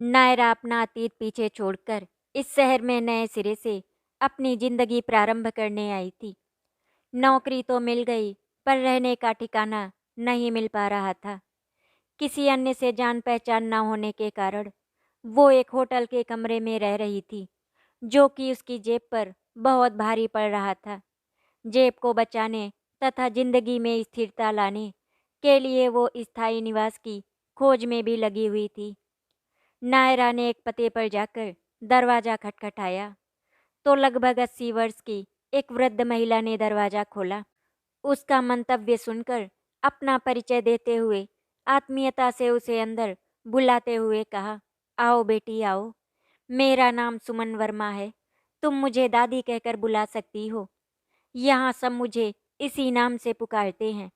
नायरा अपना अतीत पीछे छोड़कर इस शहर में नए सिरे से अपनी जिंदगी प्रारंभ करने आई थी। नौकरी तो मिल गई, पर रहने का ठिकाना नहीं मिल पा रहा था। किसी अन्य से जान पहचान न होने के कारण वो एक होटल के कमरे में रह रही थी, जो कि उसकी जेब पर बहुत भारी पड़ रहा था। जेब को बचाने तथा जिंदगी में स्थिरता लाने के लिए वो स्थायी निवास की खोज में भी लगी हुई थी। नायरा ने एक पते पर जाकर दरवाजा खटखटाया तो लगभग 80 वर्ष की एक वृद्ध महिला ने दरवाजा खोला। उसका मंतव्य सुनकर अपना परिचय देते हुए आत्मीयता से उसे अंदर बुलाते हुए कहा, आओ बेटी आओ, मेरा नाम सुमन वर्मा है। तुम मुझे दादी कहकर बुला सकती हो। यहाँ सब मुझे इसी नाम से पुकारते हैं।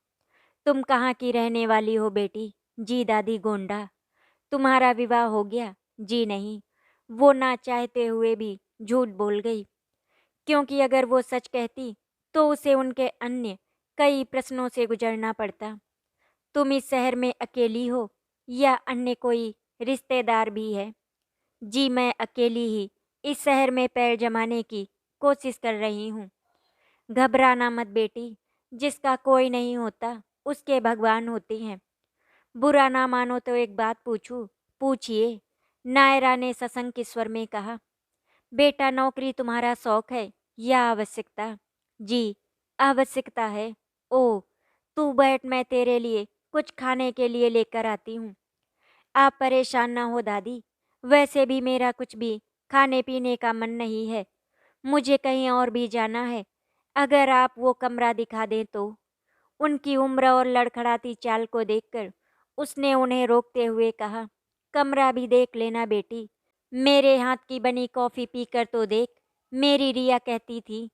तुम कहाँ की रहने वाली हो बेटी? जी दादी, गोंडा। तुम्हारा विवाह हो गया? जी नहीं। वो ना चाहते हुए भी झूठ बोल गई, क्योंकि अगर वो सच कहती तो उसे उनके अन्य कई प्रश्नों से गुजरना पड़ता। तुम इस शहर में अकेली हो या अन्य कोई रिश्तेदार भी है? जी मैं अकेली ही इस शहर में पैर जमाने की कोशिश कर रही हूँ। घबराना मत बेटी, जिसका कोई नहीं होता उसके भगवान होते हैं। बुरा ना मानो तो एक बात पूछूं? पूछिए, नायरा ने सशंक स्वर में कहा। बेटा, नौकरी तुम्हारा शौक है या आवश्यकता? जी, आवश्यकता है। ओ, तू बैठ, मैं तेरे लिए कुछ खाने के लिए लेकर आती हूँ। आप परेशान ना हो दादी, वैसे भी मेरा कुछ भी खाने पीने का मन नहीं है। मुझे कहीं और भी जाना है। अगर आप वो कमरा दिखा दें तो। उनकी उम्र और लड़खड़ाती चाल को देखकर उसने उन्हें रोकते हुए कहा, कमरा भी देख लेना बेटी। मेरे हाथ की बनी कॉफ़ी पीकर तो देख। मेरी रिया कहती थी,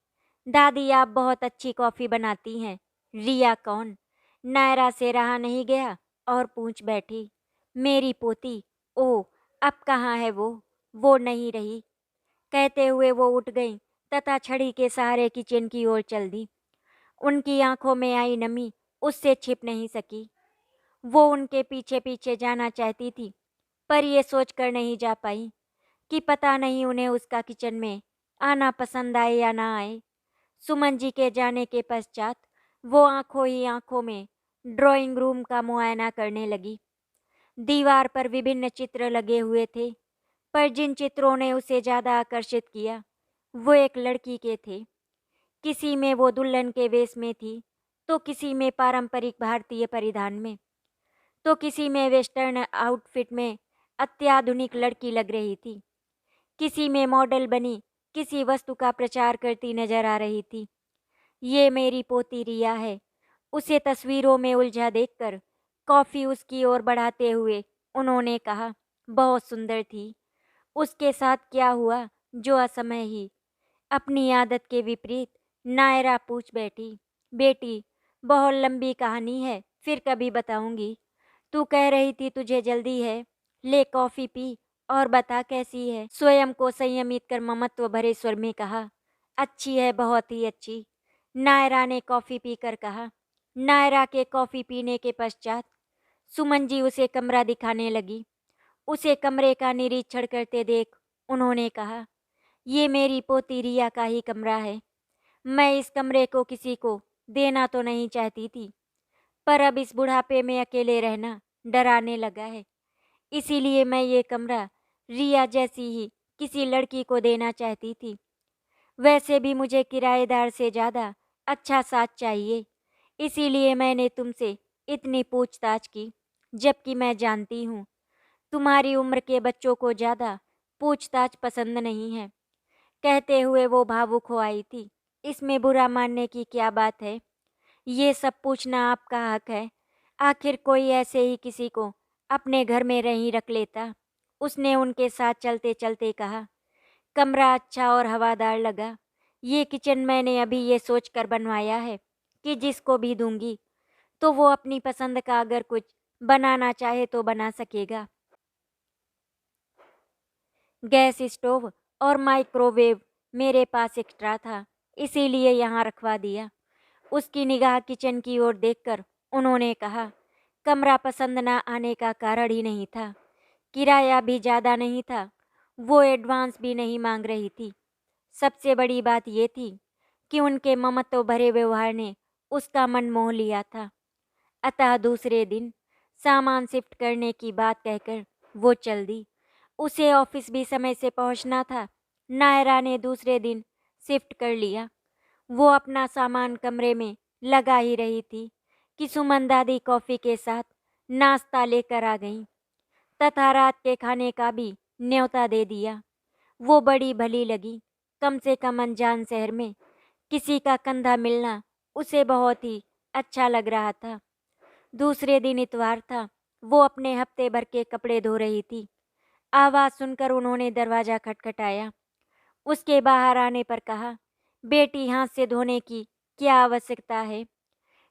दादी आप बहुत अच्छी कॉफ़ी बनाती हैं। रिया कौन? नायरा से रहा नहीं गया और पूछ बैठी, मेरी पोती। ओ, अब कहाँ है वो? वो नहीं रही। कहते हुए वो उठ गई तथा छड़ी के सहारे किचन की ओर चल दी। उनकी आंखों में आई नमी उससे छिप नहीं सकी। वो उनके पीछे पीछे जाना चाहती थी, पर ये सोचकर नहीं जा पाई कि पता नहीं उन्हें उसका किचन में आना पसंद आए या ना आए। सुमन जी के जाने के पश्चात वो आंखों ही आंखों में ड्राइंग रूम का मुआयना करने लगी। दीवार पर विभिन्न चित्र लगे हुए थे, पर जिन चित्रों ने उसे ज़्यादा आकर्षित किया वो एक लड़की के थे। किसी में वो दुल्हन के वेश में थी, तो किसी में पारंपरिक भारतीय परिधान में, तो किसी में वेस्टर्न आउटफिट में अत्याधुनिक लड़की लग रही थी। किसी में मॉडल बनी किसी वस्तु का प्रचार करती नजर आ रही थी। ये मेरी पोती रिया है। उसे तस्वीरों में उलझा देखकर कॉफी उसकी ओर बढ़ाते हुए उन्होंने कहा, बहुत सुंदर थी। उसके साथ क्या हुआ जो असमय ही? अपनी आदत के विपरीत नायरा पूछ बैठी, बेटी बहुत लंबी कहानी है, फिर कभी बताऊंगी। तू कह रही थी तुझे जल्दी है, ले कॉफी पी और बता कैसी है। स्वयं को संयमित कर ममत्व भरे स्वर में कहा, अच्छी है, बहुत ही अच्छी। नायरा ने कॉफी पीकर कहा। नायरा के कॉफी पीने के पश्चात सुमन जी उसे कमरा दिखाने लगी। उसे कमरे का निरीक्षण करते देख उन्होंने कहा, ये मेरी पोती रिया का ही कमरा है। मैं इस कमरे को किसी को देना तो नहीं चाहती थी, पर अब इस बुढ़ापे में अकेले रहना डराने लगा है। इसीलिए मैं ये कमरा रिया जैसी ही किसी लड़की को देना चाहती थी। वैसे भी मुझे किराएदार से ज़्यादा अच्छा साथ चाहिए, इसीलिए मैंने तुमसे इतनी पूछताछ की, जबकि मैं जानती हूँ तुम्हारी उम्र के बच्चों को ज़्यादा पूछताछ पसंद नहीं है। कहते हुए वो भावुक हो आई थी। इसमें बुरा मानने की क्या बात है? ये सब पूछना आपका हक है। आखिर कोई ऐसे ही किसी को अपने घर में नहीं रख लेता। उसने उनके साथ चलते चलते कहा, कमरा अच्छा और हवादार लगा। ये किचन मैंने अभी ये सोचकर बनवाया है कि जिसको भी दूंगी तो वो अपनी पसंद का अगर कुछ बनाना चाहे तो बना सकेगा। गैस स्टोव और माइक्रोवेव मेरे पास एक्स्ट्रा था, इसीलिए यहाँ रखवा दिया। उसकी निगाह किचन की ओर देखकर उन्होंने कहा, कमरा पसंद ना आने का कारण ही नहीं था किराया भी ज़्यादा नहीं था, वो एडवांस भी नहीं मांग रही थी। सबसे बड़ी बात ये थी कि उनके ममत्व भरे व्यवहार ने उसका मन मोह लिया था। अतः दूसरे दिन सामान शिफ्ट करने की बात कहकर वो चल दी। उसे ऑफिस भी समय से पहुंचना था। नायरा ने दूसरे दिन शिफ्ट कर लिया। वो अपना सामान कमरे में लगा ही रही थी कि सुमन दादी कॉफ़ी के साथ नाश्ता लेकर आ गईं तथा रात के खाने का भी न्योता दे दिया। वो बड़ी भली लगी। कम से कम अनजान शहर में किसी का कंधा मिलना उसे बहुत ही अच्छा लग रहा था। दूसरे दिन इतवार था। वो अपने हफ्ते भर के कपड़े धो रही थी। आवाज़ सुनकर उन्होंने दरवाज़ा खटखटाया। उसके बाहर आने पर कहा, बेटी हाथ से धोने की क्या आवश्यकता है?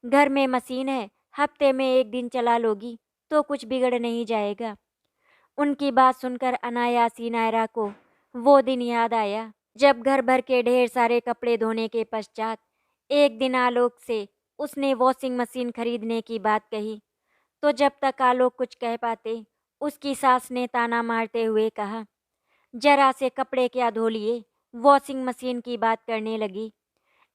घर में मशीन है, हफ्ते में एक दिन चला लोगी तो कुछ बिगड़ नहीं जाएगा। उनकी बात सुनकर अनायास ही नायरा को वो दिन याद आया जब घर भर के ढेर सारे कपड़े धोने के पश्चात एक दिन आलोक से उसने वॉशिंग मशीन खरीदने की बात कही। तो जब तक आलोक कुछ कह पाते, उसकी सास ने ताना मारते हुए कहा, जरा से कपड़े क्या धो लिए, वॉशिंग मशीन की बात करने लगी।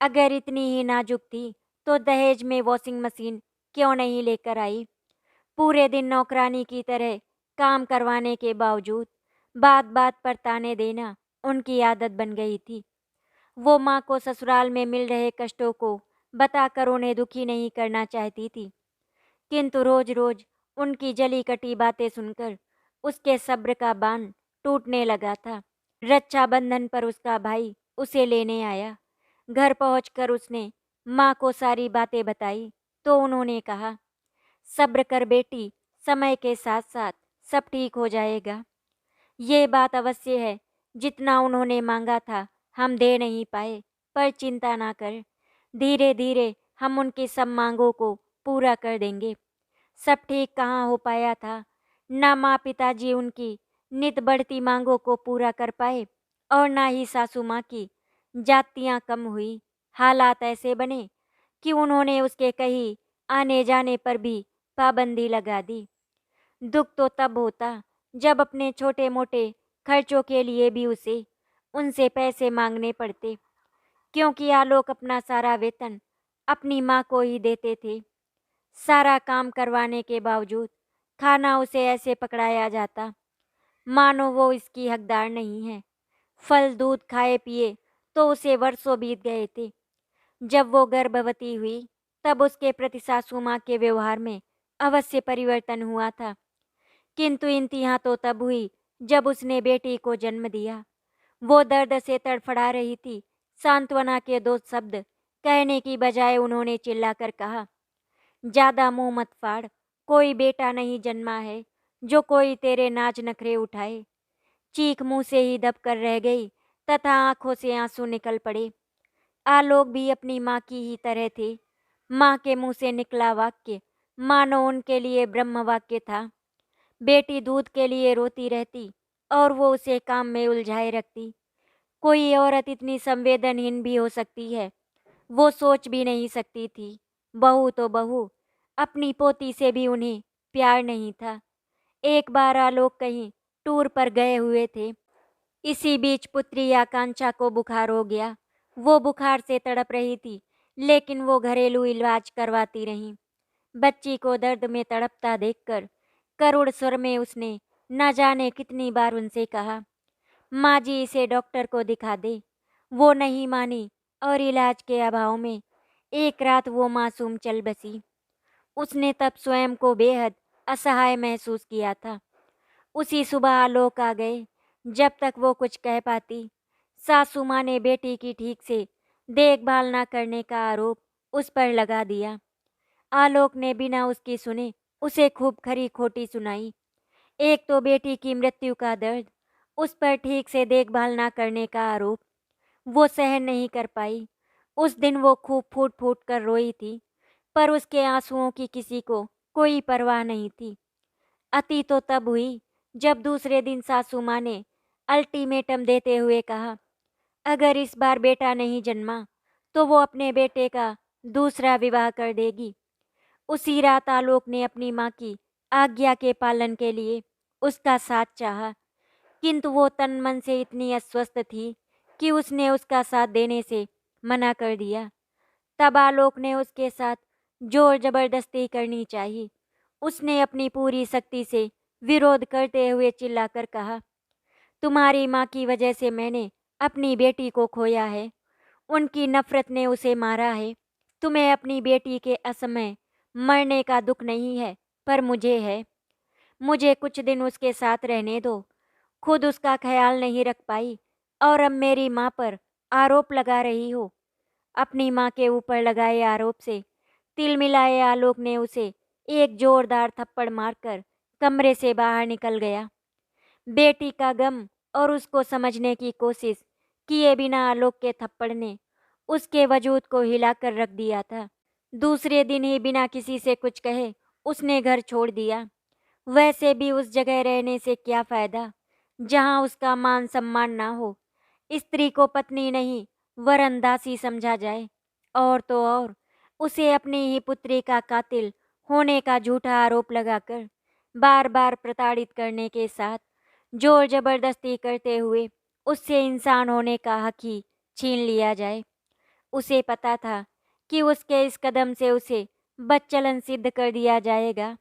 अगर इतनी ही नाजुक थी तो दहेज में वॉशिंग मशीन क्यों नहीं लेकर आई? पूरे दिन नौकरानी की तरह काम करवाने के बावजूद बात बात पर ताने देना उनकी आदत बन गई थी। वो माँ को ससुराल में मिल रहे कष्टों को बताकर उन्हें दुखी नहीं करना चाहती थी, किंतु रोज रोज उनकी जली कटी बातें सुनकर उसके सब्र का बांध टूटने लगा था। रक्षाबंधन पर उसका भाई उसे लेने आया। घर पहुंचकर उसने माँ को सारी बातें बताई तो उन्होंने कहा, सब्र कर बेटी, समय के साथ साथ सब ठीक हो जाएगा। ये बात अवश्य है, जितना उन्होंने मांगा था हम दे नहीं पाए, पर चिंता ना कर, धीरे धीरे हम उनकी सब मांगों को पूरा कर देंगे। सब ठीक कहाँ हो पाया था। ना माँ पिताजी उनकी नित बढ़ती मांगों को पूरा कर पाए और ना ही सासू माँ की जातियाँ कम हुई। हालात ऐसे बने कि उन्होंने उसके कहीं आने जाने पर भी पाबंदी लगा दी। दुख तो तब होता जब अपने छोटे मोटे खर्चों के लिए भी उसे उनसे पैसे मांगने पड़ते, क्योंकि आलोक अपना सारा वेतन अपनी माँ को ही देते थे। सारा काम करवाने के बावजूद खाना उसे ऐसे पकड़ाया जाता मानो वो इसकी हकदार नहीं है। फल दूध खाए पिए तो उसे वर्षों बीत गए थे। जब वो गर्भवती हुई तब उसके प्रति सासू माँ के व्यवहार में अवश्य परिवर्तन हुआ था, किंतु इंतहा तो तब हुई जब उसने बेटी को जन्म दिया। वो दर्द से तड़फड़ा रही थी। सांत्वना के दो शब्द कहने की बजाय उन्होंने चिल्लाकर कहा, ज्यादा मुंह मत फाड़, कोई बेटा नहीं जन्मा है जो कोई तेरे नाच नखरे उठाए। चीख मुंह से ही दबकर रह गई तथा आंखों से आंसू निकल पड़े। आलोक भी अपनी माँ की ही तरह थे। माँ के मुंह से निकला वाक्य मानो उनके लिए ब्रह्म वाक्य था। बेटी दूध के लिए रोती रहती और वो उसे काम में उलझाए रखती। कोई औरत इतनी संवेदनहीन भी हो सकती है, वो सोच भी नहीं सकती थी। बहू तो बहू, अपनी पोती से भी उन्हें प्यार नहीं था। एक बार आलोक कहीं टूर पर गए हुए थे। इसी बीच पुत्री आकांक्षा को बुखार हो गया। वो बुखार से तड़प रही थी, लेकिन वो घरेलू इलाज करवाती रही। बच्ची को दर्द में तड़पता देखकर करुण स्वर में उसने न जाने कितनी बार उनसे कहा, माँ जी इसे डॉक्टर को दिखा दे। वो नहीं मानी और इलाज के अभाव में एक रात वो मासूम चल बसी। उसने तब स्वयं को बेहद असहाय महसूस किया था। उसी सुबह आलोक आ गए। जब तक वो कुछ कह पाती, सासू माँ ने बेटी की ठीक से देखभाल न करने का आरोप उस पर लगा दिया। आलोक ने बिना उसकी सुने उसे खूब खरी खोटी सुनाई। एक तो बेटी की मृत्यु का दर्द, उस पर ठीक से देखभाल ना करने का आरोप वो सहन नहीं कर पाई। उस दिन वो खूब फूट फूट कर रोई थी, पर उसके आंसुओं की किसी को कोई परवाह नहीं थी। अति तो तब हुई जब दूसरे दिन सासू माँ ने अल्टीमेटम देते हुए कहा, अगर इस बार बेटा नहीं जन्मा तो वो अपने बेटे का दूसरा विवाह कर देगी। उसी रात आलोक ने अपनी माँ की आज्ञा के पालन के लिए उसका साथ चाहा, किंतु वो तन मन से इतनी अस्वस्थ थी कि उसने उसका साथ देने से मना कर दिया। तब आलोक ने उसके साथ जोर जबरदस्ती करनी चाहिए। उसने अपनी पूरी शक्ति से विरोध करते हुए चिल्लाकर कहा, तुम्हारी माँ की वजह से मैंने अपनी बेटी को खोया है। उनकी नफरत ने उसे मारा है। तुम्हें अपनी बेटी के असमय मरने का दुख नहीं है, पर मुझे है। मुझे कुछ दिन उसके साथ रहने दो। खुद उसका ख्याल नहीं रख पाई और अब मेरी माँ पर आरोप लगा रही हो। अपनी माँ के ऊपर लगाए आरोप से तिलमिलाए आलोक ने उसे एक जोरदार थप्पड़ मारकर कमरे से बाहर निकल गया। बेटी का गम और उसको समझने की कोशिश किए बिना आलोक के थप्पड़ ने उसके वजूद को हिलाकर रख दिया था। दूसरे दिन ही बिना किसी से कुछ कहे उसने घर छोड़ दिया। वैसे भी उस जगह रहने से क्या फायदा जहां उसका मान सम्मान ना हो। स्त्री को पत्नी नहीं वरन दासी समझा जाए, और तो और उसे अपनी ही पुत्री का कातिल होने का झूठा आरोप लगाकर बार बार प्रताड़ित करने के साथ जोर जबरदस्ती करते हुए उससे इंसान होने का हक ही छीन लिया जाए। उसे पता था कि उसके इस कदम से उसे बच्चलन सिद्ध कर दिया जाएगा,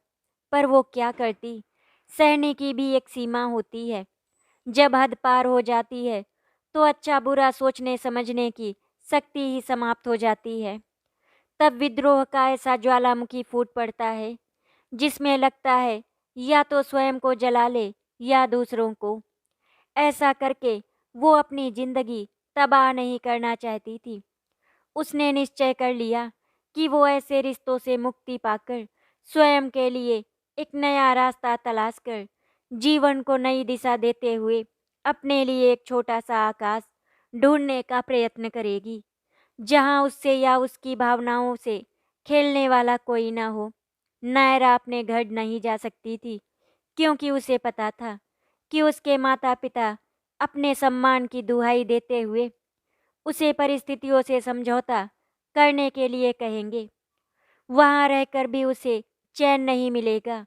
पर वो क्या करती। सहने की भी एक सीमा होती है। जब हद पार हो जाती है तो अच्छा बुरा सोचने समझने की शक्ति ही समाप्त हो जाती है। तब विद्रोह का ऐसा ज्वालामुखी फूट पड़ता है जिसमें लगता है या तो स्वयं को जला ले या दूसरों को। ऐसा करके वो अपनी जिंदगी तबाह नहीं करना चाहती थी। उसने निश्चय कर लिया कि वो ऐसे रिश्तों से मुक्ति पाकर स्वयं के लिए एक नया रास्ता तलाश कर जीवन को नई दिशा देते हुए अपने लिए एक छोटा सा आकाश ढूंढने का प्रयत्न करेगी, जहां उससे या उसकी भावनाओं से खेलने वाला कोई ना हो। नायरा अपने घर नहीं जा सकती थी, क्योंकि उसे पता था कि उसके माता पिता अपने सम्मान की दुहाई देते हुए उसे परिस्थितियों से समझौता करने के लिए कहेंगे। वहां रहकर भी उसे चैन नहीं मिलेगा।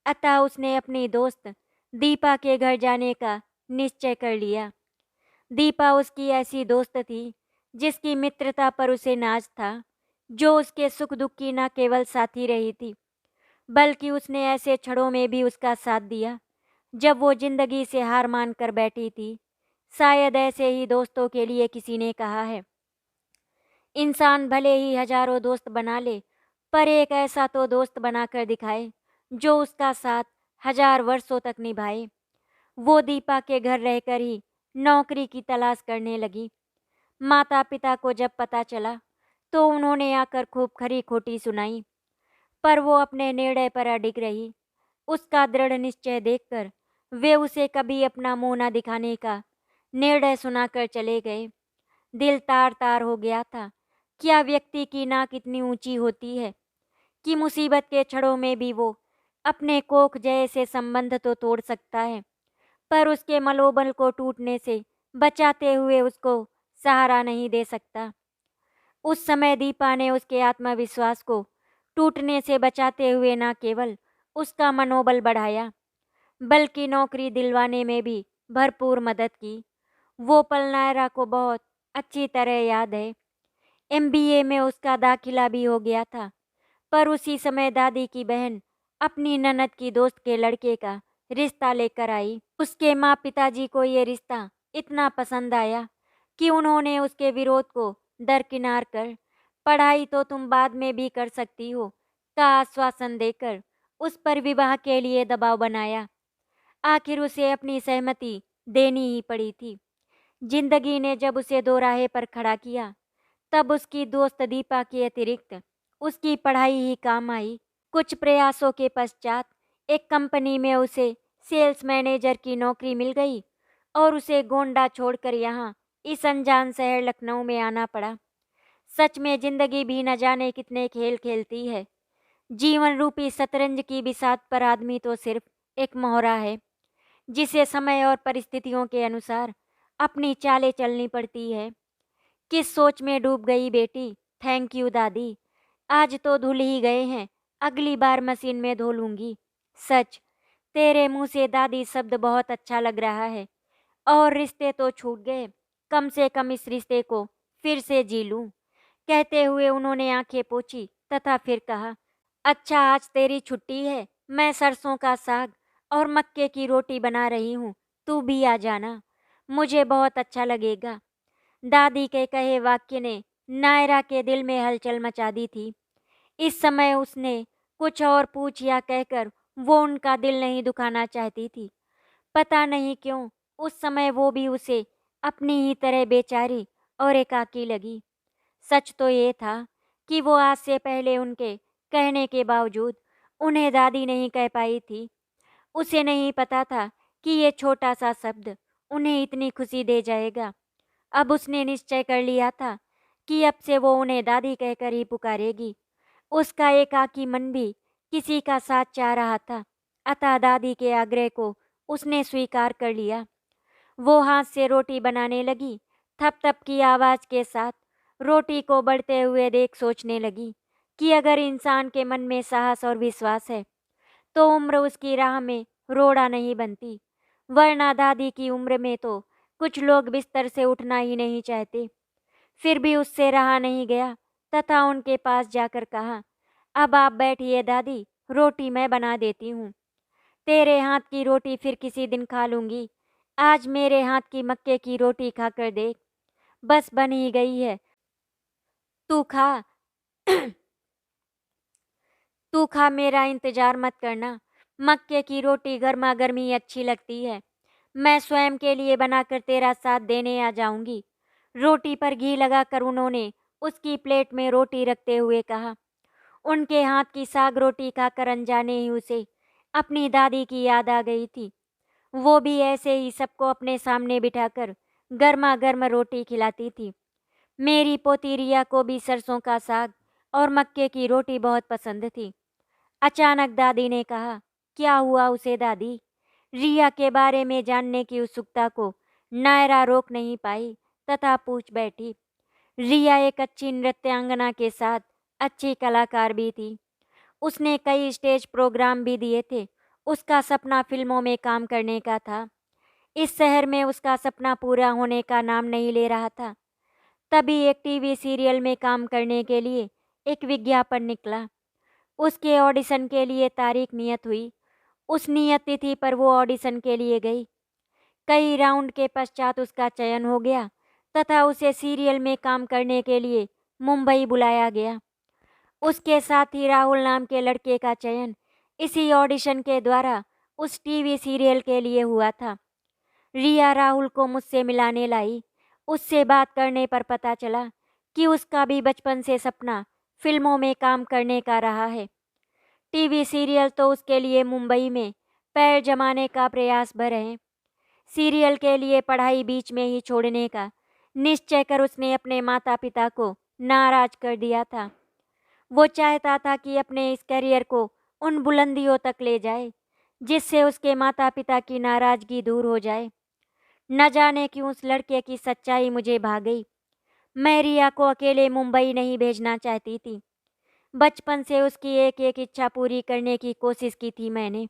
अतः उसने अपनी दोस्त दीपा के घर जाने का निश्चय कर लिया। दीपा उसकी ऐसी दोस्त थी जिसकी मित्रता पर उसे नाज था, जो उसके सुख दुख की न केवल साथी रही थी, बल्कि उसने ऐसे क्षणों में भी उसका साथ दिया जब वो जिंदगी से हार मान कर बैठी थी। शायद ऐसे ही दोस्तों के लिए किसी ने कहा है, इंसान भले ही हजारों दोस्त बना ले, पर एक ऐसा तो दोस्त बनाकर दिखाए जो उसका साथ हजार वर्षों तक निभाए। वो दीपा के घर रहकर ही नौकरी की तलाश करने लगी। माता पिता को जब पता चला तो उन्होंने आकर खूब खरी खोटी सुनाई, पर वो अपने निर्णय पर अडिग रही। उसका दृढ़ निश्चय देखकर वे उसे कभी अपना मुंह न दिखाने का निर्णय सुनाकर चले गए। दिल तार तार हो गया था। क्या व्यक्ति की नाक इतनी ऊंची होती है कि मुसीबत के क्षणों में भी वो अपने कोख जैसे संबंध तो तोड़ सकता है, पर उसके मनोबल को टूटने से बचाते हुए उसको सहारा नहीं दे सकता। उस समय दीपा ने उसके आत्मविश्वास को टूटने से बचाते हुए न केवल उसका मनोबल बढ़ाया, बल्कि नौकरी दिलवाने में भी भरपूर मदद की। वो पल नायरा को बहुत अच्छी तरह याद है। एमबीए में उसका दाखिला भी हो गया था, पर उसी समय दादी की बहन अपनी ननद की दोस्त के लड़के का रिश्ता लेकर आई। उसके माँ पिताजी को ये रिश्ता इतना पसंद आया कि उन्होंने उसके विरोध को दरकिनार कर पढ़ाई तो तुम बाद में भी कर सकती हो का आश्वासन देकर उस पर विवाह के लिए दबाव बनाया। आखिर उसे अपनी सहमति देनी ही पड़ी थी। जिंदगी ने जब उसे दोराहे पर खड़ा किया, तब उसकी दोस्त दीपा के अतिरिक्त उसकी पढ़ाई ही काम आई। कुछ प्रयासों के पश्चात एक कंपनी में उसे सेल्स मैनेजर की नौकरी मिल गई और उसे गोंडा छोड़कर यहाँ इस अनजान शहर लखनऊ में आना पड़ा। सच में जिंदगी भी न जाने कितने खेल खेलती है। जीवन रूपी शतरंज की बिसात पर आदमी तो सिर्फ एक मोहरा है, जिसे समय और परिस्थितियों के अनुसार अपनी चालें चलनी पड़ती है। किस सोच में डूब गई बेटी। थैंक यू दादी। आज तो धुल ही गए हैं, अगली बार मशीन में धो लूंगी। सच, तेरे मुंह से दादी शब्द बहुत अच्छा लग रहा है। और रिश्ते तो छूट गए, कम से कम इस रिश्ते को फिर से जी लूं। कहते हुए उन्होंने आंखें पोंछी तथा फिर कहा, अच्छा आज तेरी छुट्टी है, मैं सरसों का साग और मक्के की रोटी बना रही हूँ, तू भी आ जाना, मुझे बहुत अच्छा लगेगा। दादी के कहे वाक्य ने नायरा के दिल में हलचल मचा दी थी। इस समय उसने कुछ और पूछ या कहकर वो उनका दिल नहीं दुखाना चाहती थी। पता नहीं क्यों उस समय वो भी उसे अपनी ही तरह बेचारी और एकाकी लगी। सच तो ये था कि वो आज से पहले उनके कहने के बावजूद उन्हें दादी नहीं कह पाई थी। उसे नहीं पता था कि ये छोटा सा शब्द उन्हें इतनी खुशी दे जाएगा। अब उसने निश्चय कर लिया था कि अब से वो उन्हें दादी कहकर ही पुकारेगी। उसका एकाकी मन भी किसी का साथ चाह रहा था, अतः दादी के आग्रह को उसने स्वीकार कर लिया। वो हाथ से रोटी बनाने लगी, थप थप की आवाज के साथ रोटी को बढ़ते हुए देख सोचने लगी कि अगर इंसान के मन में साहस और विश्वास है तो उम्र उसकी राह में रोड़ा नहीं बनती, वरना दादी की उम्र में तो कुछ लोग बिस्तर से उठना ही नहीं चाहते। फिर भी उससे रहा नहीं गया तथा उनके पास जाकर कहा, अब आप बैठिए दादी, रोटी मैं बना देती हूँ। तेरे हाथ की रोटी फिर किसी दिन खा लूंगी, आज मेरे हाथ की मक्के की रोटी खाकर देख, बस बन ही गई है, तू खा। तू खा, मेरा इंतजार मत करना। मक्के की रोटी गर्मा गर्मी अच्छी लगती है, मैं स्वयं के लिए बनाकर तेरा साथ देने आ जाऊंगी। रोटी पर घी लगाकर उन्होंने उसकी प्लेट में रोटी रखते हुए कहा। उनके हाथ की साग रोटी खाकर अनजाने ही उसे अपनी दादी की याद आ गई थी। वो भी ऐसे ही सबको अपने सामने बिठाकर गर्मा गर्म रोटी खिलाती थी। मेरी पोती रिया को भी सरसों का साग और मक्के की रोटी बहुत पसंद थी। अचानक दादी ने कहा, क्या हुआ उसे दादी? रिया के बारे में जानने की उत्सुकता को नायरा रोक नहीं पाई तथा पूछ बैठी। रिया एक अच्छी नृत्यांगना के साथ अच्छी कलाकार भी थी। उसने कई स्टेज प्रोग्राम भी दिए थे। उसका सपना फिल्मों में काम करने का था। इस शहर में उसका सपना पूरा होने का नाम नहीं ले रहा था। तभी एक टीवी सीरियल में काम करने के लिए एक विज्ञापन निकला। उसके ऑडिशन के लिए तारीख नियत हुई। उस नियत तिथि पर वो ऑडिशन के लिए गई। कई राउंड के पश्चात उसका चयन हो गया तथा उसे सीरियल में काम करने के लिए मुंबई बुलाया गया। उसके साथ ही राहुल नाम के लड़के का चयन इसी ऑडिशन के द्वारा उस टीवी सीरियल के लिए हुआ था। रिया राहुल को मुझसे मिलाने लाई। उससे बात करने पर पता चला कि उसका भी बचपन से सपना फिल्मों में काम करने का रहा है। टीवी सीरियल तो उसके लिए मुंबई में पैर जमाने का प्रयास भर है। सीरियल के लिए पढ़ाई बीच में ही छोड़ने का निश्चय कर उसने अपने माता पिता को नाराज कर दिया था। वो चाहता था कि अपने इस करियर को उन बुलंदियों तक ले जाए जिससे उसके माता पिता की नाराजगी दूर हो जाए। न जाने क्यों उस लड़के की सच्चाई मुझे भा गई। मैं रिया को अकेले मुंबई नहीं भेजना चाहती थी। बचपन से उसकी एक एक इच्छा पूरी करने की कोशिश की थी मैंने।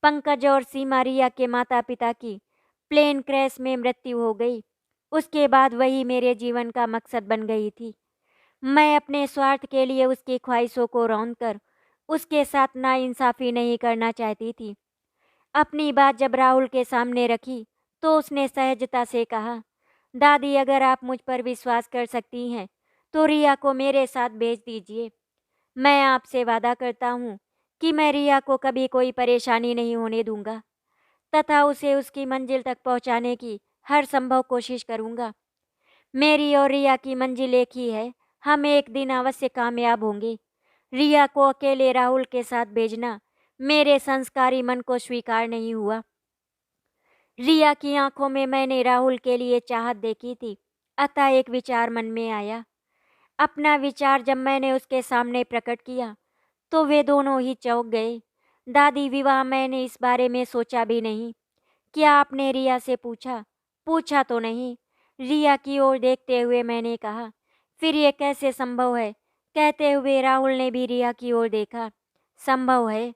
पंकज और सीमा रिया के माता पिता की प्लेन क्रैश में मृत्यु हो गई। उसके बाद वही मेरे जीवन का मकसद बन गई थी। मैं अपने स्वार्थ के लिए उसकी ख्वाहिशों को रौंद कर उसके साथ नाइंसाफ़ी नहीं करना चाहती थी। अपनी बात जब राहुल के सामने रखी तो उसने सहजता से कहा, दादी अगर आप मुझ पर विश्वास कर सकती हैं तो रिया को मेरे साथ भेज दीजिए। मैं आपसे वादा करता हूँ कि मैं रिया को कभी कोई परेशानी नहीं होने दूंगा तथा उसे उसकी मंजिल तक पहुँचाने की हर संभव कोशिश करूँगा। मेरी और रिया की मंजिल एक ही है, हम एक दिन अवश्य कामयाब होंगे। रिया को अकेले राहुल के साथ भेजना मेरे संस्कारी मन को स्वीकार नहीं हुआ। रिया की आंखों में मैंने राहुल के लिए चाहत देखी थी, अतः एक विचार मन में आया। अपना विचार जब मैंने उसके सामने प्रकट किया तो वे दोनों ही चौंक गए। दादी, विवाह मैंने इस बारे में सोचा भी नहीं। क्या आपने रिया से पूछा? पूछा तो नहीं। रिया की ओर देखते हुए मैंने कहा, फिर ये कैसे संभव है? कहते हुए राहुल ने भी रिया की ओर देखा। संभव है,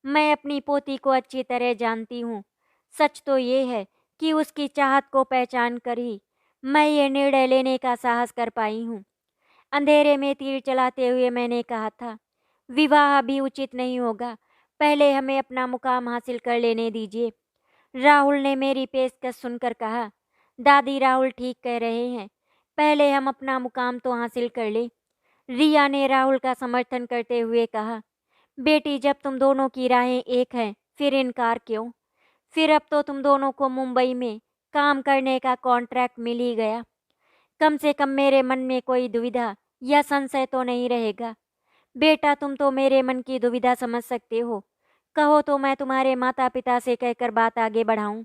मैं अपनी पोती को अच्छी तरह जानती हूँ। सच तो ये है कि उसकी चाहत को पहचान कर ही मैं ये निर्णय लेने का साहस कर पाई हूँ। अंधेरे में तीर चलाते हुए मैंने कहा था, विवाह अभी उचित नहीं होगा, पहले हमें अपना मुकाम हासिल कर लेने दीजिए। राहुल ने मेरी पेशकश सुनकर कहा, दादी राहुल ठीक कह रहे हैं, पहले हम अपना मुकाम तो हासिल कर ले। रिया ने राहुल का समर्थन करते हुए कहा, बेटी जब तुम दोनों की राहें एक हैं, फिर इनकार क्यों? फिर अब तो तुम दोनों को मुंबई में काम करने का कॉन्ट्रैक्ट मिल ही गया। कम से कम मेरे मन में कोई दुविधा या संशय तो नहीं रहेगा। बेटा तुम तो मेरे मन की दुविधा समझ सकते हो। कहो तो मैं तुम्हारे माता पिता से कहकर बात आगे बढ़ाऊं।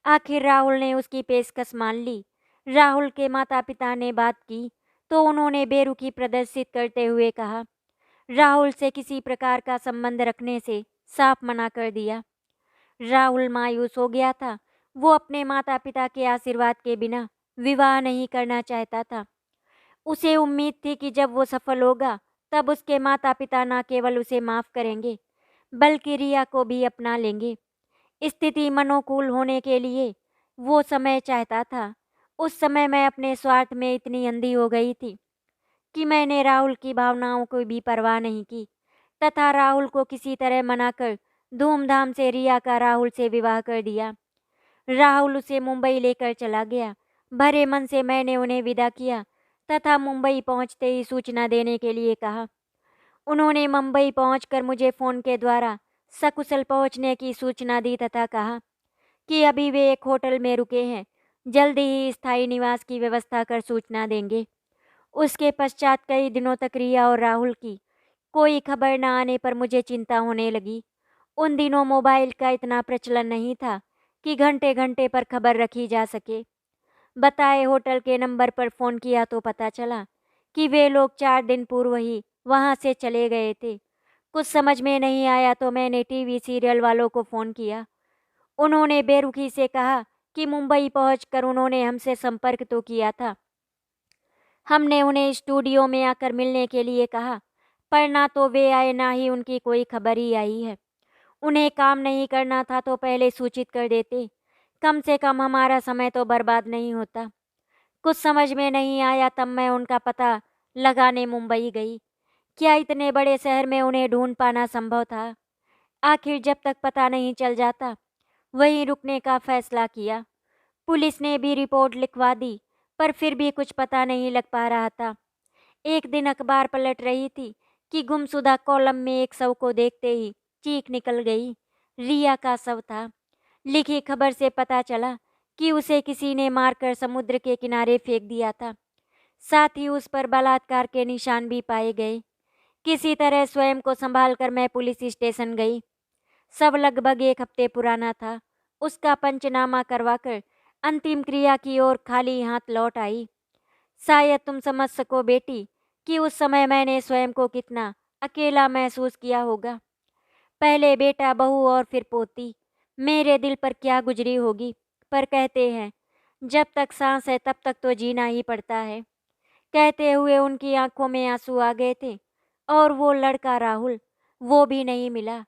आखिर राहुल ने उसकी पेशकश मान ली। राहुल के माता पिता ने बात की तो उन्होंने बेरुखी प्रदर्शित करते हुए कहा, राहुल से किसी प्रकार का संबंध रखने से साफ मना कर दिया। राहुल मायूस हो गया था। वो अपने माता पिता के आशीर्वाद के बिना विवाह नहीं करना चाहता था। उसे उम्मीद थी कि जब वो सफल होगा तब उसके माता पिता न केवल उसे माफ करेंगे बल्कि रिया को भी अपना लेंगे। स्थिति मनोकूल होने के लिए वो समय चाहता था। उस समय मैं अपने स्वार्थ में इतनी अंधी हो गई थी कि मैंने राहुल की भावनाओं को भी परवाह नहीं की तथा राहुल को किसी तरह मनाकर धूमधाम से रिया का राहुल से विवाह कर दिया। राहुल उसे मुंबई लेकर चला गया। भरे मन से मैंने उन्हें विदा किया तथा मुंबई पहुंचते ही सूचना देने के लिए कहा। उन्होंने मुंबई पहुंचकर मुझे फ़ोन के द्वारा सकुशल पहुंचने की सूचना दी तथा कहा कि अभी वे एक होटल में रुके हैं, जल्दी ही स्थायी निवास की व्यवस्था कर सूचना देंगे। उसके पश्चात कई दिनों तक रिया और राहुल की कोई खबर न आने पर मुझे चिंता होने लगी। उन दिनों मोबाइल का इतना प्रचलन नहीं था कि घंटे घंटे पर खबर रखी जा सके। बताए होटल के नंबर पर फ़ोन किया तो पता चला कि वे लोग 4 दिन पूर्व ही वहाँ से चले गए थे। कुछ समझ में नहीं आया तो मैंने टीवी सीरियल वालों को फ़ोन किया। उन्होंने बेरुखी से कहा कि मुंबई पहुंचकर उन्होंने हमसे संपर्क तो किया था। हमने उन्हें स्टूडियो में आकर मिलने के लिए कहा, पर ना तो वे आए ना ही उनकी कोई खबर ही आई है। उन्हें काम नहीं करना था तो पहले सूचित कर देते, कम से कम हमारा समय तो बर्बाद नहीं होता। कुछ समझ में नहीं आया तब मैं उनका पता लगाने मुंबई गई। क्या इतने बड़े शहर में उन्हें ढूंढ पाना संभव था? आखिर जब तक पता नहीं चल जाता वहीं रुकने का फैसला किया। पुलिस ने भी रिपोर्ट लिखवा दी पर फिर भी कुछ पता नहीं लग पा रहा था। एक दिन अखबार पलट रही थी कि गुमशुदा कॉलम में एक शव को देखते ही चीख निकल गई। रिया का शव था। लिखी खबर से पता चला कि उसे किसी ने मारकर समुद्र के किनारे फेंक दिया था। साथ ही उस पर बलात्कार के निशान भी पाए गए। किसी तरह स्वयं को संभालकर मैं पुलिस स्टेशन गई। शव लगभग 1 हफ्ते पुराना था। उसका पंचनामा करवाकर अंतिम क्रिया की ओर खाली हाथ लौट आई। शायद तुम समझ सको बेटी कि उस समय मैंने स्वयं को कितना अकेला महसूस किया होगा। पहले बेटा, बहू और फिर पोती। मेरे दिल पर क्या गुजरी होगी। पर कहते हैं जब तक सांस है तब तक तो जीना ही पड़ता है। कहते हुए उनकी आंखों में आंसू आ गए थे। और वो लड़का राहुल, वो भी नहीं मिला।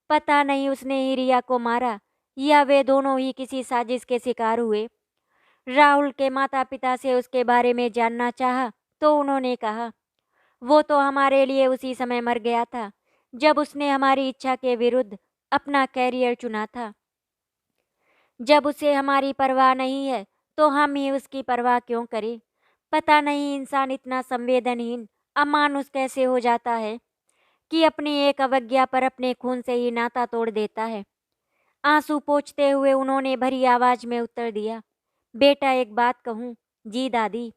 पता नहीं उसने ही रिया को मारा या वे दोनों ही किसी साजिश के शिकार हुए। राहुल के माता पिता से उसके बारे में जानना चाहा तो उन्होंने कहा, वो तो हमारे लिए उसी समय मर गया था जब उसने हमारी इच्छा के विरुद्ध अपना कैरियर चुना था। जब उसे हमारी परवाह नहीं है तो हम ही उसकी परवाह क्यों करें? पता नहीं इंसान इतना संवेदनहीन, अमानुष कैसे हो जाता है कि अपनी एक अवज्ञा पर अपने खून से ही नाता तोड़ देता है। आंसू पोंछते हुए उन्होंने भरी आवाज में उत्तर दिया, बेटा एक बात कहूँ? जी दादी।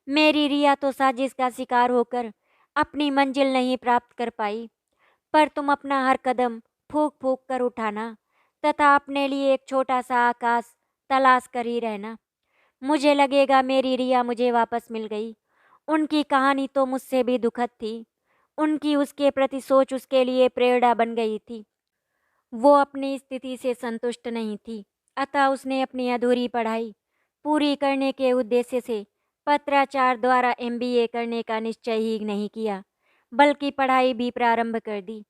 मेरी रिया तो साजिश का शिकार होकर अपनी मंजिल नहीं प्राप्त कर पाई, पर तुम अपना हर कदम फूंक फूंक कर उठाना तथा अपने लिए एक छोटा सा आकाश तलाश कर ही रहना। मुझे लगेगा मेरी रिया मुझे वापस मिल गई। उनकी कहानी तो मुझसे भी दुखद थी। उनकी उसके प्रति सोच उसके लिए प्रेरणा बन गई थी। वो अपनी स्थिति से संतुष्ट नहीं थी, अतः उसने अपनी अधूरी पढ़ाई पूरी करने के उद्देश्य से पत्राचार द्वारा एमबीए करने का निश्चय ही नहीं किया, बल्कि पढ़ाई भी प्रारंभ कर दी।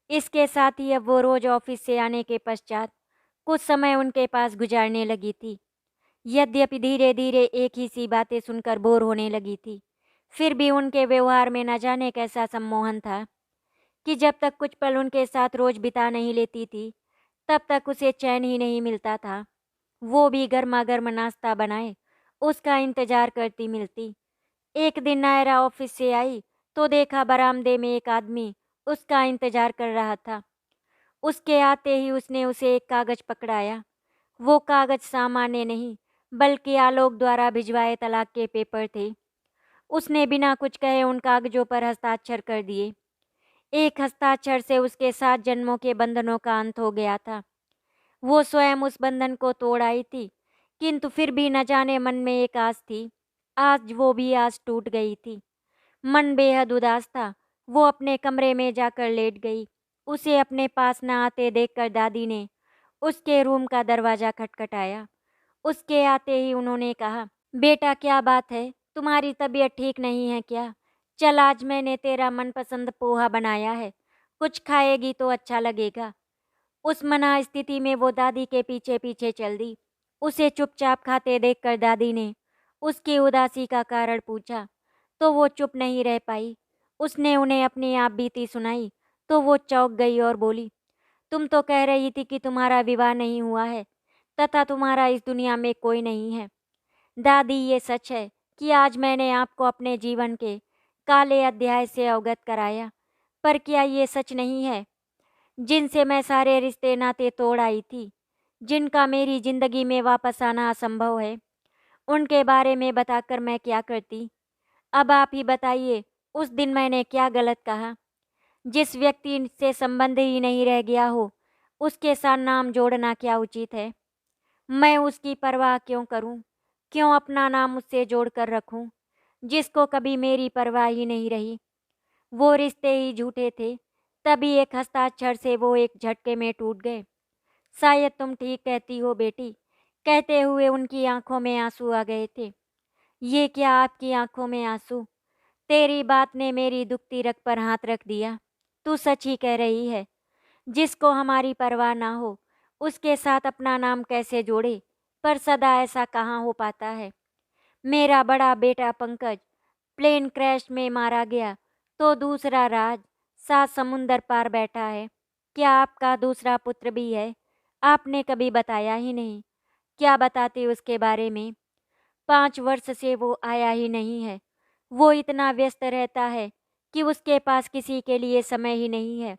इसके साथ ही अब वो रोज ऑफिस से आने के पश्चात कुछ समय उनके पास गुजारने लगी थी। यद्यपि धीरे धीरे एक ही सी बातें सुनकर बोर होने लगी थी, फिर भी उनके व्यवहार में न जाने कैसा सम्मोहन था कि जब तक कुछ पल उनके साथ रोज बिता नहीं लेती थी, तब तक उसे चैन ही नहीं मिलता था। वो भी गर्मा गर्म नाश्ता बनाए उसका इंतजार करती मिलती। एक दिन नायरा ऑफिस से आई तो देखा बरामदे में एक आदमी उसका इंतजार कर रहा था। उसके आते ही उसने उसे एक कागज पकड़ाया। वो कागज सामान्य नहीं, बल्कि आलोक द्वारा भिजवाए तलाक के पेपर थे। उसने बिना कुछ कहे उन कागजों पर हस्ताक्षर कर दिए। एक हस्ताक्षर से उसके 7 जन्मों के बंधनों का अंत हो गया था। वो स्वयं उस बंधन को तोड़ आई थी, किंतु फिर भी न जाने मन में एक आस थी। आज वो भी आस टूट गई थी। मन बेहद उदास था। वो अपने कमरे में जाकर लेट गई। उसे अपने पास न आते देखकर दादी ने उसके रूम का दरवाज़ा खटखटाया। उसके आते ही उन्होंने कहा, बेटा क्या बात है, तुम्हारी तबीयत ठीक नहीं है क्या? चल आज मैंने तेरा मनपसंद पोहा बनाया है, कुछ खाएगी तो अच्छा लगेगा। उस मना स्थिति में वो दादी के पीछे पीछे चल दी। उसे चुपचाप खाते देखकर दादी ने उसकी उदासी का कारण पूछा तो वो चुप नहीं रह पाई। उसने उन्हें अपनी आप बीती सुनाई तो वो चौंक गई और बोली, तुम तो कह रही थी कि तुम्हारा विवाह नहीं हुआ है तथा तुम्हारा इस दुनिया में कोई नहीं है। दादी ये सच है कि आज मैंने आपको अपने जीवन के काले अध्याय से अवगत कराया, पर क्या ये सच नहीं है जिनसे मैं सारे रिश्ते नाते तोड़ आई थी, जिनका मेरी जिंदगी में वापस आना असंभव है, उनके बारे में बताकर मैं क्या करती? अब आप ही बताइए, उस दिन मैंने क्या गलत कहा? जिस व्यक्ति से संबंध ही नहीं रह गया हो, उसके साथ नाम जोड़ना क्या उचित है? मैं उसकी परवाह क्यों करूं? क्यों अपना नाम उससे जोड़कर रखूं, जिसको कभी मेरी परवाह ही नहीं रही? वो रिश्ते ही झूठे थे, तभी एक हस्ताक्षर से वो एक झटके में टूट गए। शायद तुम ठीक कहती हो बेटी, कहते हुए उनकी आंखों में आंसू आ गए थे। ये क्या आपकी आंखों में आंसू? तेरी बात ने मेरी दुखती रग पर हाथ रख दिया। तू सच ही कह रही है। जिसको हमारी परवाह ना हो, उसके साथ अपना नाम कैसे जोड़े? पर सदा ऐसा कहाँ हो पाता है। मेरा बड़ा बेटा पंकज प्लेन क्रैश में मारा गया, तो दूसरा राज 7 समुंदर पार बैठा है। क्या आपका दूसरा पुत्र भी है? आपने कभी बताया ही नहीं। क्या बताते उसके बारे में? 5 वर्ष से वो आया ही नहीं है। वो इतना व्यस्त रहता है कि उसके पास किसी के लिए समय ही नहीं है।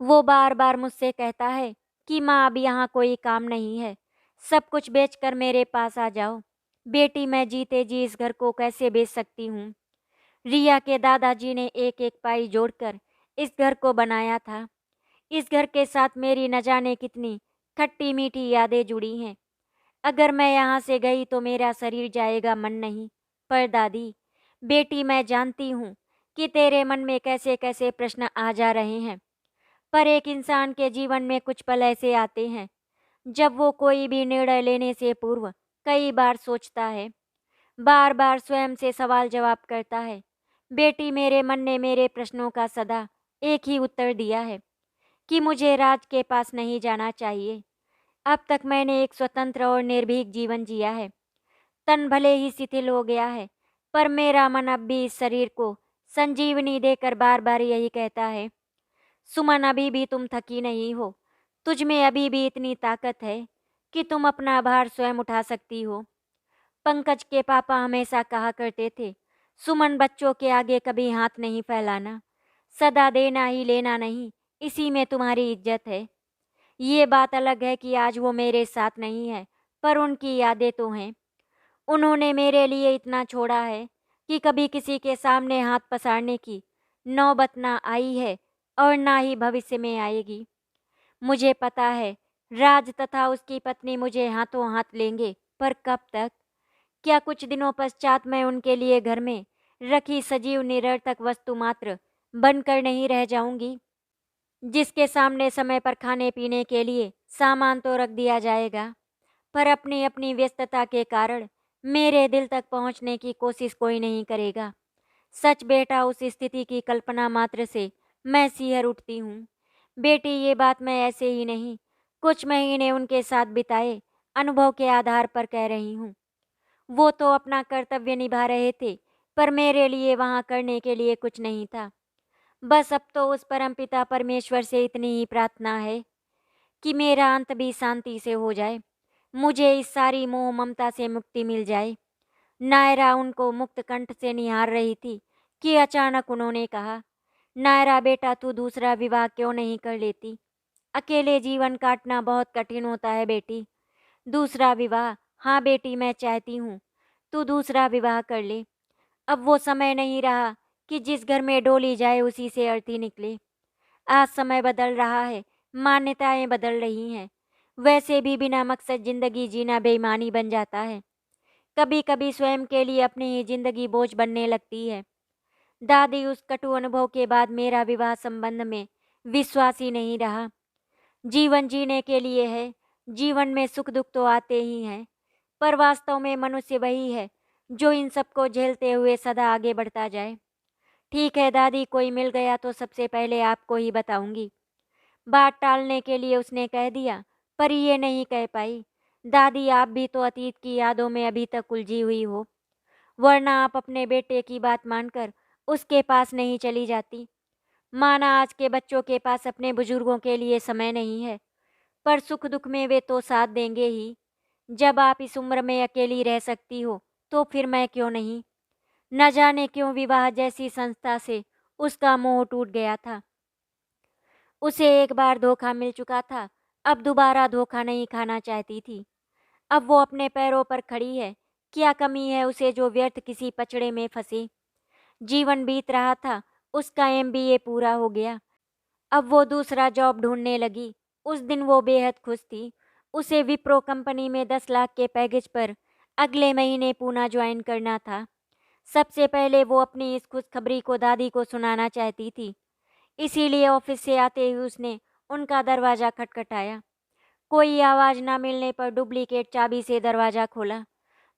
वो बार बार मुझसे कहता है कि माँ अब यहाँ कोई काम नहीं है, सब कुछ बेचकर मेरे पास आ जाओ। बेटी मैं जीते जी इस घर को कैसे बेच सकती हूँ? रिया के दादाजी ने एक एक पाई जोड़कर इस घर को बनाया था। इस घर के साथ मेरी न जाने कितनी खट्टी मीठी यादें जुड़ी हैं। अगर मैं यहाँ से गई तो मेरा शरीर जाएगा, मन नहीं। पर दादी, बेटी मैं जानती हूँ कि तेरे मन में कैसे कैसे प्रश्न आ जा रहे हैं, पर एक इंसान के जीवन में कुछ पल ऐसे आते हैं जब वो कोई भी निर्णय लेने से पूर्व कई बार सोचता है, बार बार स्वयं से सवाल जवाब करता है। बेटी मेरे मन ने मेरे प्रश्नों का सदा एक ही उत्तर दिया है कि मुझे राज के पास नहीं जाना चाहिए। अब तक मैंने एक स्वतंत्र और निर्भीक जीवन जिया है। तन भले ही शिथिल हो गया है, पर मेरा मन अब भी इस शरीर को संजीवनी देकर बार बार यही कहता है, सुमन अभी भी तुम थकी नहीं हो। तुझ में अभी भी इतनी ताकत है कि तुम अपना भार स्वयं उठा सकती हो। पंकज के पापा हमेशा कहा करते थे, सुमन बच्चों के आगे कभी हाथ नहीं फैलाना, सदा देना ही लेना नहीं, इसी में तुम्हारी इज्जत है। ये बात अलग है कि आज वो मेरे साथ नहीं है, पर उनकी यादें तो हैं। उन्होंने मेरे लिए इतना छोड़ा है कि कभी किसी के सामने हाथ पसारने की नौबत ना आई है और ना ही भविष्य में आएगी। मुझे पता है राज तथा उसकी पत्नी मुझे हाथों हाथ लेंगे, पर कब तक? क्या कुछ दिनों पश्चात मैं उनके लिए घर में रखी सजीव निरर्थक वस्तु मात्र बनकर नहीं रह जाऊंगी, जिसके सामने समय पर खाने पीने के लिए सामान तो रख दिया जाएगा, पर अपनी अपनी व्यस्तता के कारण मेरे दिल तक पहुंचने की कोशिश कोई नहीं करेगा। सच बेटा, उस स्थिति की कल्पना मात्र से मैं सिहर उठती हूँ। बेटी, ये बात मैं ऐसे ही नहीं, कुछ महीने उनके साथ बिताए अनुभव के आधार पर कह रही हूँ। वो तो अपना कर्तव्य निभा रहे थे, पर मेरे लिए वहाँ करने के लिए कुछ नहीं था। बस अब तो उस परमपिता परमेश्वर से इतनी ही प्रार्थना है कि मेरा अंत भी शांति से हो जाए, मुझे इस सारी मोह ममता से मुक्ति मिल जाए। नायरा उनको मुक्त कंठ से निहार रही थी कि अचानक उन्होंने कहा, नायरा बेटा, तू दूसरा विवाह क्यों नहीं कर लेती? अकेले जीवन काटना बहुत कठिन होता है बेटी। दूसरा विवाह, हाँ बेटी, मैं चाहती हूँ तू दूसरा विवाह कर ले। अब वो समय नहीं रहा कि जिस घर में डोली जाए उसी से अर्थी निकले। आज समय बदल रहा है, मान्यताएं बदल रही हैं। वैसे भी बिना मकसद जिंदगी जीना बेईमानी बन जाता है। कभी कभी स्वयं के लिए अपनी ही जिंदगी बोझ बनने लगती है। दादी, उस कटु अनुभव के बाद मेरा विवाह संबंध में विश्वास ही नहीं रहा। जीवन जीने के लिए है, जीवन में सुख दुख तो आते ही हैं, पर वास्तव में मनुष्य वही है जो इन सबको झेलते हुए सदा आगे बढ़ता जाए। ठीक है दादी, कोई मिल गया तो सबसे पहले आपको ही बताऊंगी। बात टालने के लिए उसने कह दिया, पर ये नहीं कह पाई, दादी आप भी तो अतीत की यादों में अभी तक उलझी हुई हो, वरना आप अपने बेटे की बात मानकर उसके पास नहीं चली जाती। माना आज के बच्चों के पास अपने बुजुर्गों के लिए समय नहीं है, पर सुख दुख में वे तो साथ देंगे ही। जब आप इस उम्र में अकेली रह सकती हो, तो फिर मैं क्यों नहीं? न जाने क्यों विवाह जैसी संस्था से उसका मोह टूट गया था। उसे एक बार धोखा मिल चुका था, अब दोबारा धोखा नहीं खाना चाहती थी। अब वो अपने पैरों पर खड़ी है, क्या कमी है उसे जो व्यर्थ किसी पचड़े में फंसी। जीवन बीत रहा था, उसका एमबीए पूरा हो गया, अब वो दूसरा जॉब ढूंढने लगी। उस दिन वो बेहद खुश थी। उसे विप्रो कंपनी में 10 लाख के पैकेज पर अगले महीने पूना ज्वाइन करना था। सबसे पहले वो अपनी इस खुशखबरी को दादी को सुनाना चाहती थी, इसीलिए ऑफिस से आते ही उसने उनका दरवाज़ा खटखटाया। कोई आवाज़ ना मिलने पर डुप्लीकेट चाबी से दरवाज़ा खोला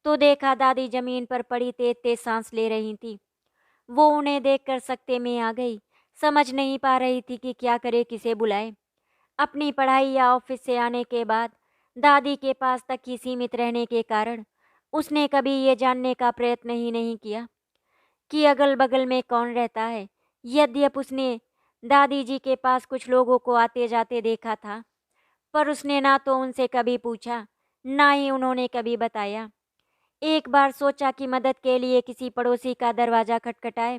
तो देखा दादी ज़मीन पर पड़ी तेज तेज सांस ले रही थी। वो उन्हें देखकर सकते में आ गई, समझ नहीं पा रही थी कि क्या करे, किसे बुलाए। अपनी पढ़ाई या ऑफिस से आने के बाद दादी के पास तक ही सीमित रहने के कारण उसने कभी ये जानने का प्रयत्न ही नहीं किया कि अगल बगल में कौन रहता है। यद्यपि उसने दादी जी के पास कुछ लोगों को आते जाते देखा था, पर उसने ना तो उनसे कभी पूछा, ना ही उन्होंने कभी बताया। एक बार सोचा कि मदद के लिए किसी पड़ोसी का दरवाज़ा खटखटाए,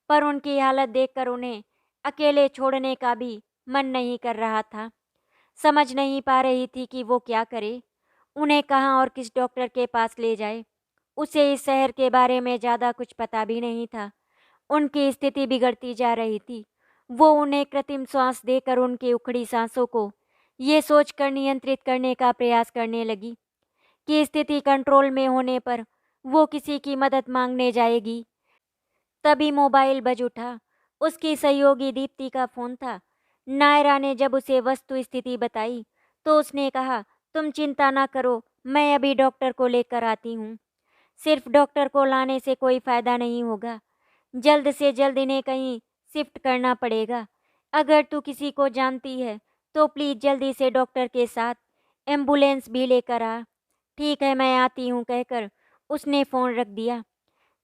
पर उनकी हालत देखकर उन्हें अकेले छोड़ने का भी मन नहीं कर रहा था। समझ नहीं पा रही थी कि वो क्या करे, उन्हें कहाँ और किस डॉक्टर के पास ले जाए। उसे इस शहर के बारे में ज़्यादा कुछ पता भी नहीं था। उनकी स्थिति बिगड़ती जा रही थी। वो उन्हें कृत्रिम श्वास देकर उनकी उखड़ी सांसों को ये सोचकर नियंत्रित करने का प्रयास करने लगी कि स्थिति कंट्रोल में होने पर वो किसी की मदद मांगने जाएगी। तभी मोबाइल बज उठा। उसकी सहयोगी दीप्ति का फोन था। नायरा ने जब उसे वस्तु स्थिति बताई तो उसने कहा, तुम चिंता ना करो, मैं अभी डॉक्टर को लेकर आती हूँ। सिर्फ डॉक्टर को लाने से कोई फायदा नहीं होगा, जल्द से जल्द इन्हें कहीं शिफ्ट करना पड़ेगा। अगर तू किसी को जानती है तो प्लीज़ जल्दी से डॉक्टर के साथ एम्बुलेंस भी लेकर आ। ठीक है, मैं आती हूँ कहकर उसने फ़ोन रख दिया।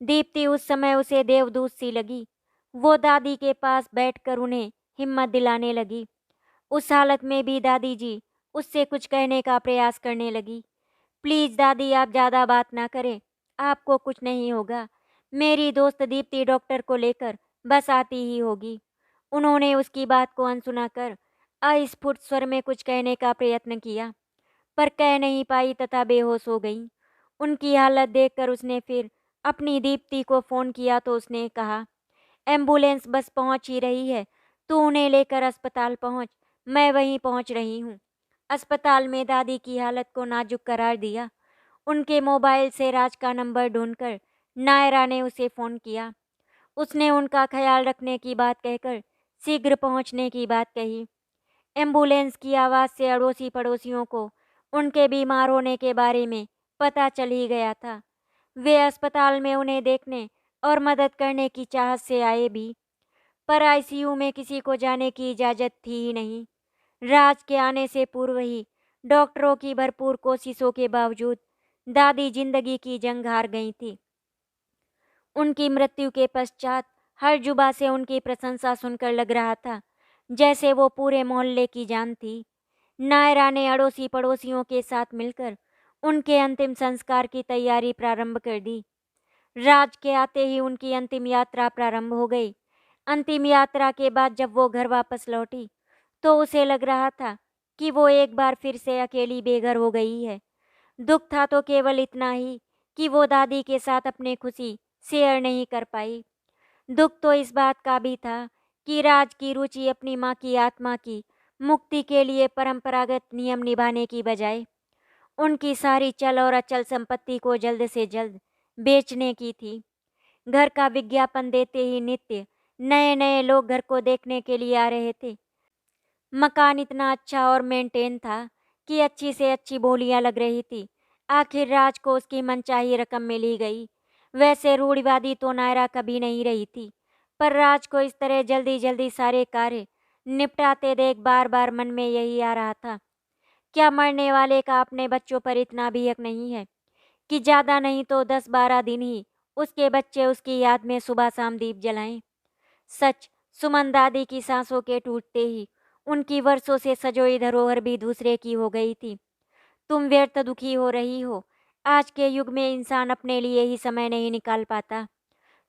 दीप्ति उस समय उसे देवदूत सी लगी। वो दादी के पास बैठकर उन्हें हिम्मत दिलाने लगी। उस हालत में भी दादी जी उससे कुछ कहने का प्रयास करने लगी। प्लीज़ दादी, आप ज़्यादा बात ना करें, आपको कुछ नहीं होगा। मेरी दोस्त दीप्ति डॉक्टर को लेकर बस आती ही होगी। उन्होंने उसकी बात को अनसुना कर अस्फुट स्वर में कुछ कहने का प्रयत्न किया, पर कह नहीं पाई तथा बेहोश हो गई। उनकी हालत देखकर उसने फिर अपनी दीप्ति को फ़ोन किया तो उसने कहा, एम्बुलेंस बस पहुंच ही रही है, तू उन्हें लेकर अस्पताल पहुंच, मैं वहीं पहुंच रही हूँ। अस्पताल में दादी की हालत को नाजुक करार दिया। उनके मोबाइल से राज का नंबर ढूंढकर नायरा ने उसे फ़ोन किया। उसने उनका ख्याल रखने की बात कहकर शीघ्र पहुंचने की बात कही। एम्बुलेंस की आवाज़ से अड़ोसी पड़ोसियों को उनके बीमार होने के बारे में पता चल ही गया था। वे अस्पताल में उन्हें देखने और मदद करने की चाहत से आए भी। पर आईसीयू में किसी को जाने की इजाज़त थी ही नहीं। राज के आने से पूर्व ही डॉक्टरों की भरपूर कोशिशों के बावजूद दादी जिंदगी की जंग हार गई थी। उनकी मृत्यु के पश्चात हर जुबा से उनकी प्रशंसा सुनकर लग रहा था जैसे वो पूरे मोहल्ले की जान थी। नायरा ने अड़ोसी पड़ोसियों के साथ मिलकर उनके अंतिम संस्कार की तैयारी प्रारंभ कर दी। राज के आते ही उनकी अंतिम यात्रा प्रारंभ हो गई। अंतिम यात्रा के बाद जब वो घर वापस लौटी तो उसे लग रहा था कि वो एक बार फिर से अकेली बेघर हो गई है। दुख था तो केवल इतना ही कि वो दादी के साथ अपनी खुशी शेयर नहीं कर पाई। दुख तो इस बात का भी था कि राज की रुचि अपनी माँ की आत्मा की मुक्ति के लिए परंपरागत नियम निभाने की बजाय उनकी सारी चल और अचल संपत्ति को जल्द से जल्द बेचने की थी। घर का विज्ञापन देते ही नित्य नए नए लोग घर को देखने के लिए आ रहे थे। मकान इतना अच्छा और मेंटेन था कि अच्छी से अच्छी बोलियां लग रही थी। आखिर राज को उसकी मनचाही रकम मिल ही गई। वैसे रूढ़िवादी तो नायरा कभी नहीं रही थी, पर राज को इस तरह जल्दी जल्दी सारे कार्य निपटाते देख बार बार मन में यही आ रहा था, क्या मरने वाले का अपने बच्चों पर इतना भी हक नहीं है कि ज़्यादा नहीं तो 10-12 दिन ही उसके बच्चे उसकी याद में सुबह शाम दीप जलाएं। सच, सुमन दादी की सांसों के टूटते ही उनकी वर्षों से सजोई धरोहर भी दूसरे की हो गई थी। तुम व्यर्थ दुखी हो रही हो। आज के युग में इंसान अपने लिए ही समय नहीं निकाल पाता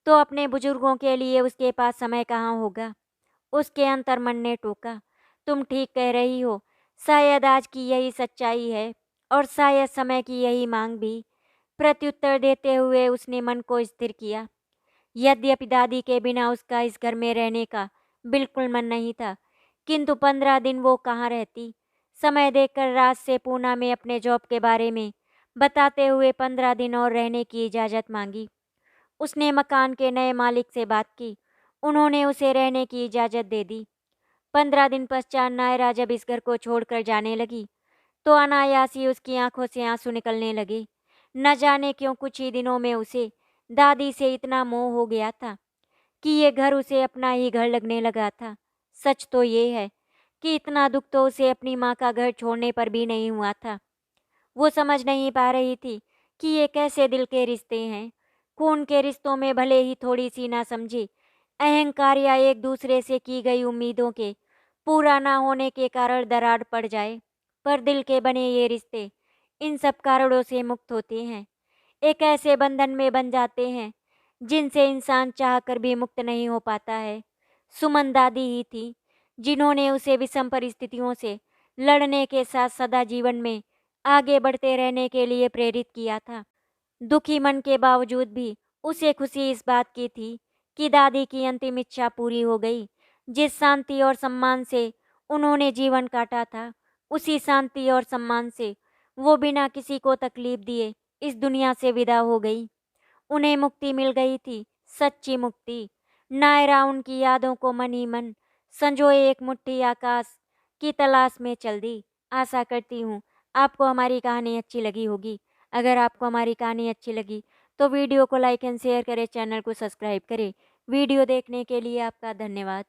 तो अपने बुजुर्गों के लिए उसके पास समय कहाँ होगा। उसके अंतर्मन ने टोका। तुम ठीक कह रही हो। शायद आज की यही सच्चाई है और शायद समय की यही मांग भी। प्रत्युत्तर देते हुए उसने मन को स्थिर किया। यद्यपि दादी के बिना उसका इस घर में रहने का बिल्कुल मन नहीं था, किंतु 15 दिन वो कहाँ रहती। समय देखकर राज से पूना में अपने जॉब के बारे में बताते हुए 15 दिन और रहने की इजाज़त मांगी। उसने मकान के नए मालिक से बात की। उन्होंने उसे रहने की इजाज़त दे दी। 15 दिन पश्चात नायरा जब इस घर को छोड़कर जाने लगी तो अनायास ही उसकी आंखों से आंसू निकलने लगे। न जाने क्यों कुछ ही दिनों में उसे दादी से इतना मोह हो गया था कि ये घर उसे अपना ही घर लगने लगा था। सच तो ये है कि इतना दुख तो उसे अपनी माँ का घर छोड़ने पर भी नहीं हुआ था। वो समझ नहीं पा रही थी कि ये कैसे दिल के रिश्ते हैं। खून के रिश्तों में भले ही थोड़ी सी ना समझी अहंकार या एक दूसरे से की गई उम्मीदों के पूरा ना होने के कारण दरार पड़ जाए, पर दिल के बने ये रिश्ते इन सब कारणों से मुक्त होते हैं। एक ऐसे बंधन में बन जाते हैं जिनसे इंसान चाह कर भी मुक्त नहीं हो पाता है। सुमन दादी ही थी जिन्होंने उसे विषम परिस्थितियों से लड़ने के साथ सदा जीवन में आगे बढ़ते रहने के लिए प्रेरित किया था। दुखी मन के बावजूद भी उसे खुशी इस बात की थी कि दादी की अंतिम इच्छा पूरी हो गई। जिस शांति और सम्मान से उन्होंने जीवन काटा था, उसी शांति और सम्मान से वो बिना किसी को तकलीफ दिए इस दुनिया से विदा हो गई। उन्हें मुक्ति मिल गई थी, सच्ची मुक्ति। नायरा उनकी यादों को मन ही मन संजोए एक मुट्ठी आकाश की तलाश में चल दी। आशा करती हूँ आपको हमारी कहानी अच्छी लगी होगी। अगर आपको हमारी कहानी अच्छी लगी तो वीडियो को लाइक एंड शेयर करें, चैनल को सब्सक्राइब करें। वीडियो देखने के लिए आपका धन्यवाद।